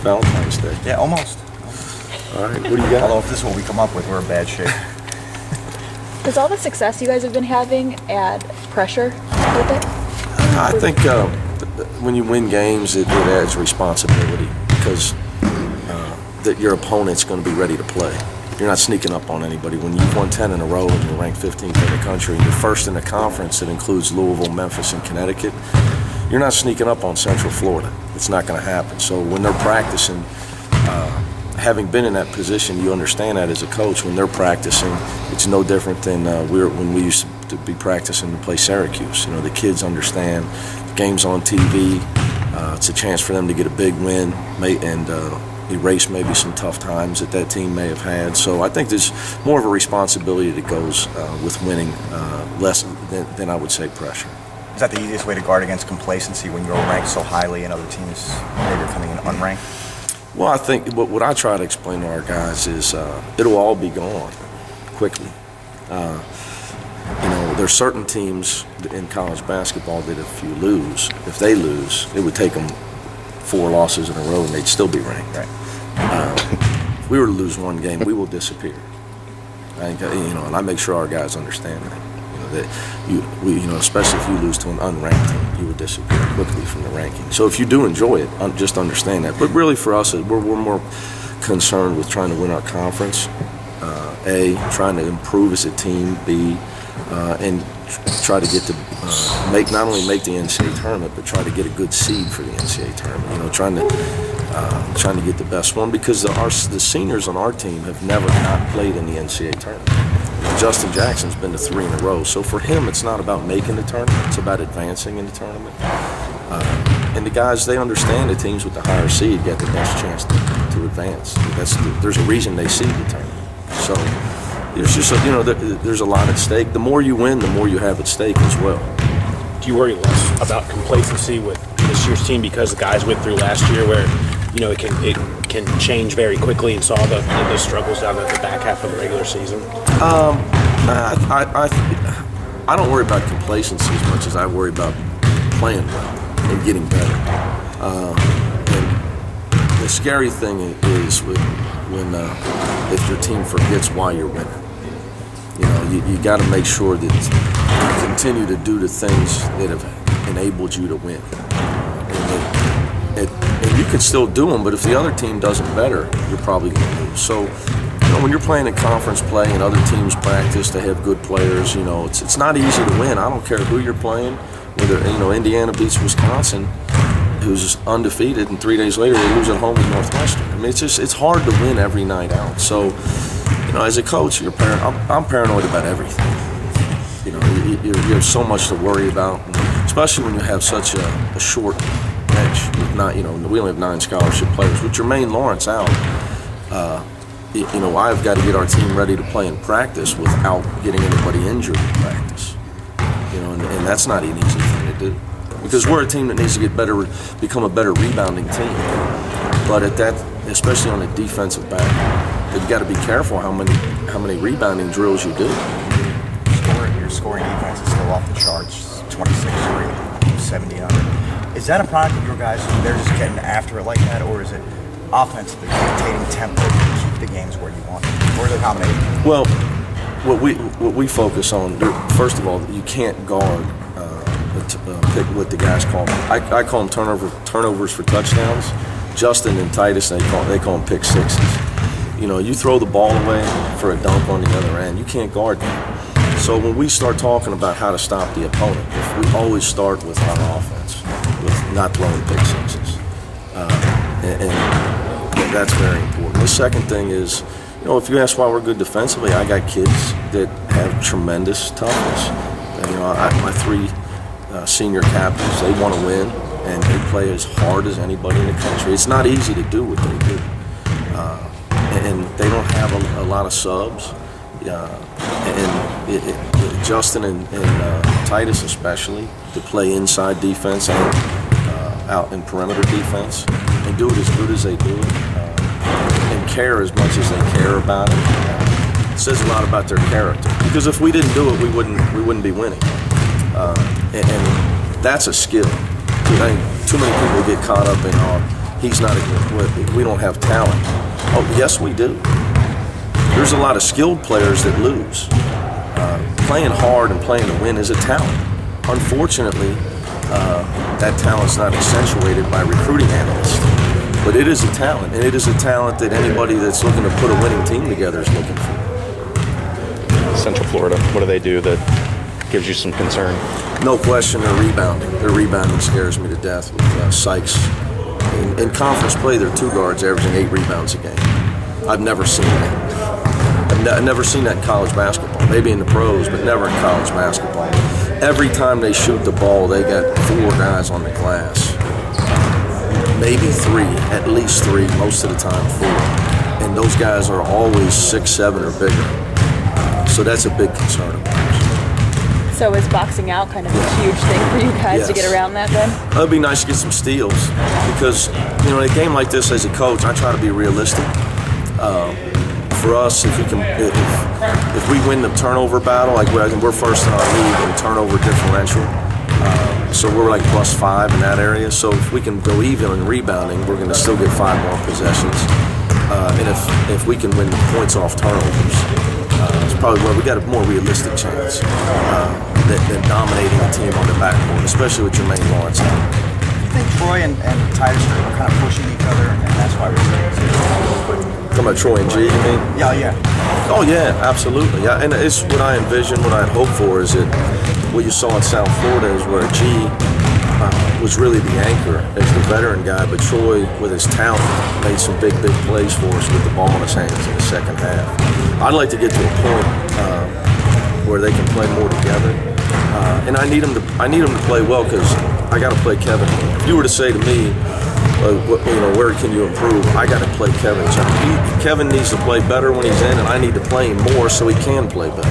Valentine's Day. Yeah, almost. All right, what do you got? Although if this is what we come up with, we're in bad shape. Does all the success you guys have been having add pressure with it? I think when you win games, it adds responsibility because that your opponent's going to be ready to play. You're not sneaking up on anybody. When you've won 10 in a row and you're ranked 15th in the country and you're first in the conference that includes Louisville, Memphis, and Connecticut, you're not sneaking up on Central Florida. It's not going to happen. So when they're practicing, having been in that position, you understand that as a coach. When they're practicing, it's no different than when we used to be practicing to play Syracuse. You know, the kids understand the game's on TV. It's a chance for them to get a big win and erase maybe some tough times that team may have had. So I think there's more of a responsibility that goes with winning, less than I would say pressure. Is that the easiest way to guard against complacency when you're ranked so highly and other teams maybe are coming in unranked? Well, I think what I try to explain to our guys is it'll all be gone quickly. You know, there's certain teams in college basketball that if they lose, it would take them 4 losses in a row and they'd still be ranked. Right. If we were to lose one game, we will disappear. I think, and I make sure our guys understand that. Especially if you lose to an unranked team, you would disappear quickly from the ranking. So if you do enjoy it, just understand that. But really for us, we're more concerned with trying to win our conference, A, trying to improve as a team, B, and try to get to not only make the NCAA tournament, but try to get a good seed for the NCAA tournament. You know, trying to get the best one because the seniors on our team have never not played in the NCAA tournament. Justin Jackson's been to 3 in a row, so for him it's not about making the tournament, it's about advancing in the tournament. And the guys, they understand the teams with the higher seed get the best chance to advance. There's a reason they seed the tournament. So there's just there's a lot at stake. The more you win, the more you have at stake as well. Do you worry less about complacency with this year's team because the guys went through last year where it can change very quickly and saw the struggles down at the back half of the regular season? I don't worry about complacency as much as I worry about playing well and getting better. And the scary thing is when if your team forgets why you're winning. You got to make sure that you continue to do the things that have enabled you to win. And you can still do them, but if the other team does it better, you're probably going to lose. So, when you're playing in conference play and other teams practice, they have good players. It's not easy to win. I don't care who you're playing. Whether Indiana beats Wisconsin, who's undefeated, and 3 days later they lose at home with Northwestern. I mean, it's hard to win every night out. So, as a coach, I'm paranoid about everything. You have so much to worry about, especially when you have such a short bench. We only have 9 scholarship players. With Jermaine Lawrence out, I've got to get our team ready to play in practice without getting anybody injured in practice. And that's not an easy thing to do because we're a team that needs to get better, become a better rebounding team. But at that, especially on the defensive back, you've got to be careful how many rebounding drills you do. Your scoring defense is still off the charts, 26-3, 70 under. Is that a product of your guys? They're just getting after it like that, or is it offensively dictating tempo to keep the games where you want them? Or is it a combination? Well, what we focus on, first of all, you can't guard pick what the guys call them. I call them turnovers for touchdowns. Justin and Titus, they call them pick sixes. You throw the ball away for a dunk on the other end, you can't guard that. So when we start talking about how to stop the opponent, we always start with our offense, with not throwing pick sixes. And that's very important. The second thing is, if you ask why we're good defensively, I got kids that have tremendous toughness. My 3 senior captains, they want to win, and they play as hard as anybody in the country. It's not easy to do what they do. And they don't have a lot of subs. Justin and Titus especially, to play inside defense and out in perimeter defense, and do it as good as they do it, and care as much as they care about it. It says a lot about their character. Because if we didn't do it, we wouldn't be winning. And that's a skill. I think too many people get caught up in he's not we don't have talent. Oh, yes, we do. There's a lot of skilled players that lose. Playing hard and playing to win is a talent. Unfortunately, that talent's not accentuated by recruiting analysts. But it is a talent, and it is a talent that anybody that's looking to put a winning team together is looking for. Central Florida, what do they do that gives you some concern? No question, they're rebounding. Their rebounding scares me to death with Sykes. In conference play, their two guards averaging 8 rebounds a game. I've never seen that. I've never seen that in college basketball. Maybe in the pros, but never in college basketball. Every time they shoot the ball, they got 4 guys on the glass. Maybe 3, at least 3, most of the time 4. And those guys are always 6'7" or bigger. So that's a big concern of ours. So is boxing out kind of a huge thing for you guys to get around that then? It'd be nice to get some steals because, in a game like this as a coach, I try to be realistic. For us, if we win the turnover battle, like I think we're first in our league in turnover differential. So we're like +5 in that area. So if we can go even in rebounding, we're going to still get 5 more possessions. And if we can win the points off turnovers, it's probably where we got a more realistic chance than dominating a team on the backboard, especially with Jermaine Lawrence out. Do you think Troy and Titus are kind of pushing each other, and that's why we're seeing? Talking about Troy and G, you mean? Yeah. Oh yeah, absolutely. Yeah, and it's what I envision, what I hope for is that what you saw in South Florida is where G was really the anchor as the veteran guy, but Troy, with his talent, made some big plays for us with the ball in his hands in the second half. I'd like to get to a point where they can play more together, and I need them to play well because I got to play Kevin. If you were to say to me, where can you improve? I got to play Kevin. Kevin needs to play better when he's in, and I need to play him more so he can play better.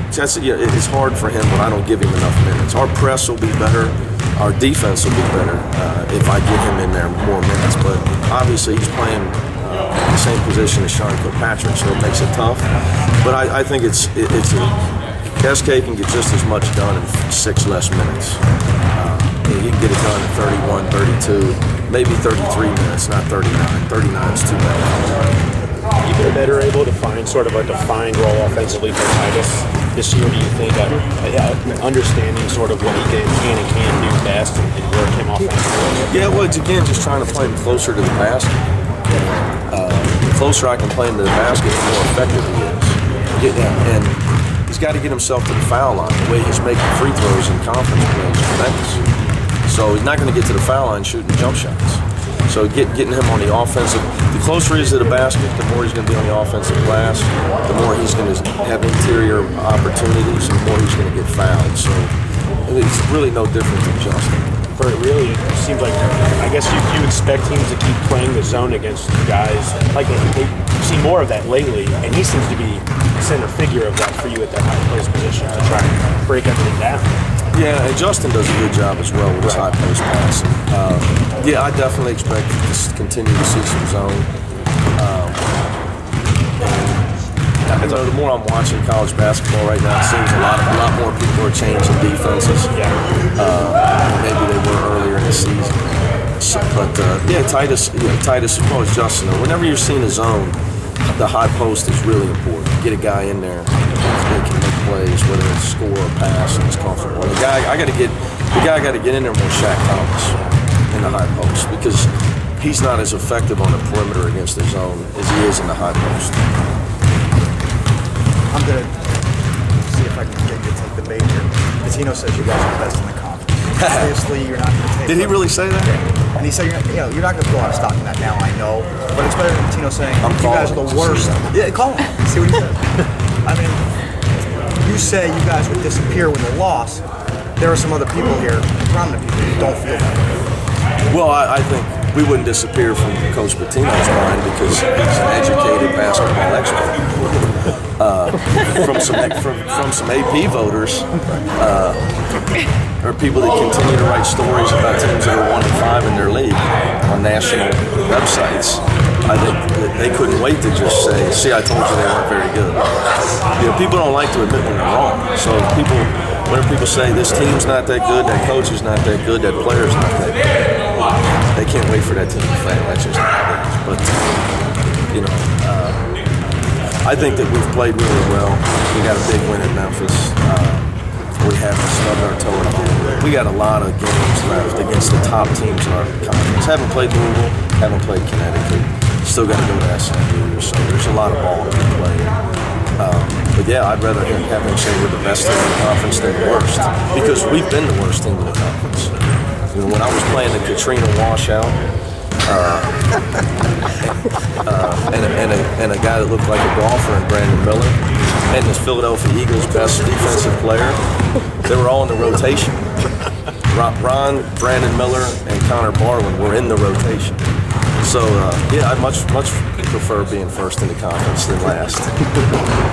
It's hard for him when I don't give him enough minutes. Our press will be better. Our defense will be better if I get him in there more minutes. But obviously he's playing the same position as Sean Kilpatrick, so it makes it tough. But I think SK can get just as much done in 6 less minutes. He can get it done in 31, 32, maybe 33 minutes, not 39. 39 is too bad. Either better able to find sort of a defined role offensively for Titus this year, do you think, understanding sort of what he can and can't do best and work him offensively? Yeah, well, it's again just trying to play him closer to the basket. The closer I can play him to the basket, the more effective he is. And he's got to get himself to the foul line. The way he's making free throws in conference play is tremendous. So he's not going to get to the foul line shooting jump shots. So getting him on the offensive, the closer he is to the basket, the more he's going to be on the offensive glass, the more he's going to have interior opportunities, and the more he's going to get fouled. So it's really no different than Justin. For it really seems like, I guess you expect teams to keep playing the zone against guys. Like you see more of that lately, and he seems to be the center figure of that for you at that high post position to try and break everything down. Yeah, and Justin does a good job as well with his high post passing. I definitely expect to continue to see some zone. And the more I'm watching college basketball right now, it seems a lot more people are changing defenses. Maybe they were earlier in the season. Titus as well as Justin. Whenever you're seeing a zone, the high post is really important. Get a guy in there that can make plays, whether it's score or pass, and it's comfortable. The guy got to get in there more Shaq Thomas in the high post because he's not as effective on the perimeter against the zone as he is in the high post. I'm going to see if I can get you to take the bait here. Patino says you guys are the best in the conference. Obviously, you're not going to take. Did he really say that? Yeah. And he said, you're not going to go out of stock in that now. I know, but it's better than Patino saying you guys are the worst. Yeah, call him. See what he says. I mean, you say you guys would disappear with a loss. There are some other people here, prominent people, who don't feel that. Well, I think we wouldn't disappear from Coach Patino's mind because he's an educated basketball expert. From some AP voters, or people that continue to write stories about teams that are 1-5 in their league on national websites. I think that they couldn't wait to just say, "See, I told you they weren't very good." People don't like to admit when they're wrong. So whenever people say this team's not that good, that coach is not that good, that player's not that good. they can't wait for that team to fail. That's just how it is. But I think that we've played really well. We got a big win in Memphis. We haven't stubbed our toe in a hole. We got a lot of games left against the top teams in our conference. Haven't played Louisville, haven't played Connecticut. Still got to go to SMU. So there's a lot of ball to be played. But yeah, I'd rather have him say we're the best team in the conference than the worst, because we've been the worst team in the conference. When I was playing the Katrina washout, and a guy that looked like a golfer in Brandon Miller, and this Philadelphia Eagles' best defensive player, they were all in the rotation. Ron, Brandon Miller, and Connor Barwin were in the rotation. So yeah, I much prefer being first in the conference than last.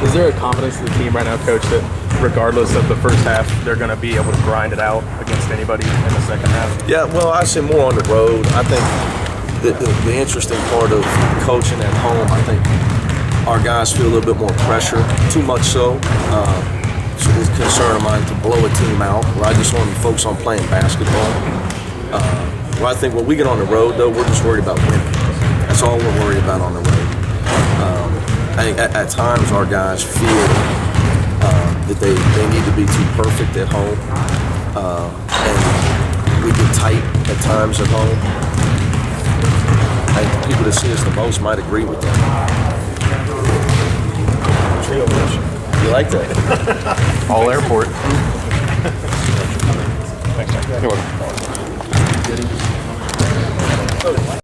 Is there a confidence in the team right now, Coach, that regardless of the first half, they're going to be able to grind it out against anybody in the second half? Yeah, well, I say more on the road. I think the interesting part of coaching at home, I think our guys feel a little bit more pressure, too much so. It's a concern of mine to blow a team out, where I just want to focus on playing basketball. Well, I think when we get on the road, though, we're just worried about winning. That's all we're worried about on the road. I think at times our guys feel that they need to be too perfect at home, and we get tight at times at home. I think people that see us the most might agree with that. You like that? All airport. You're welcome.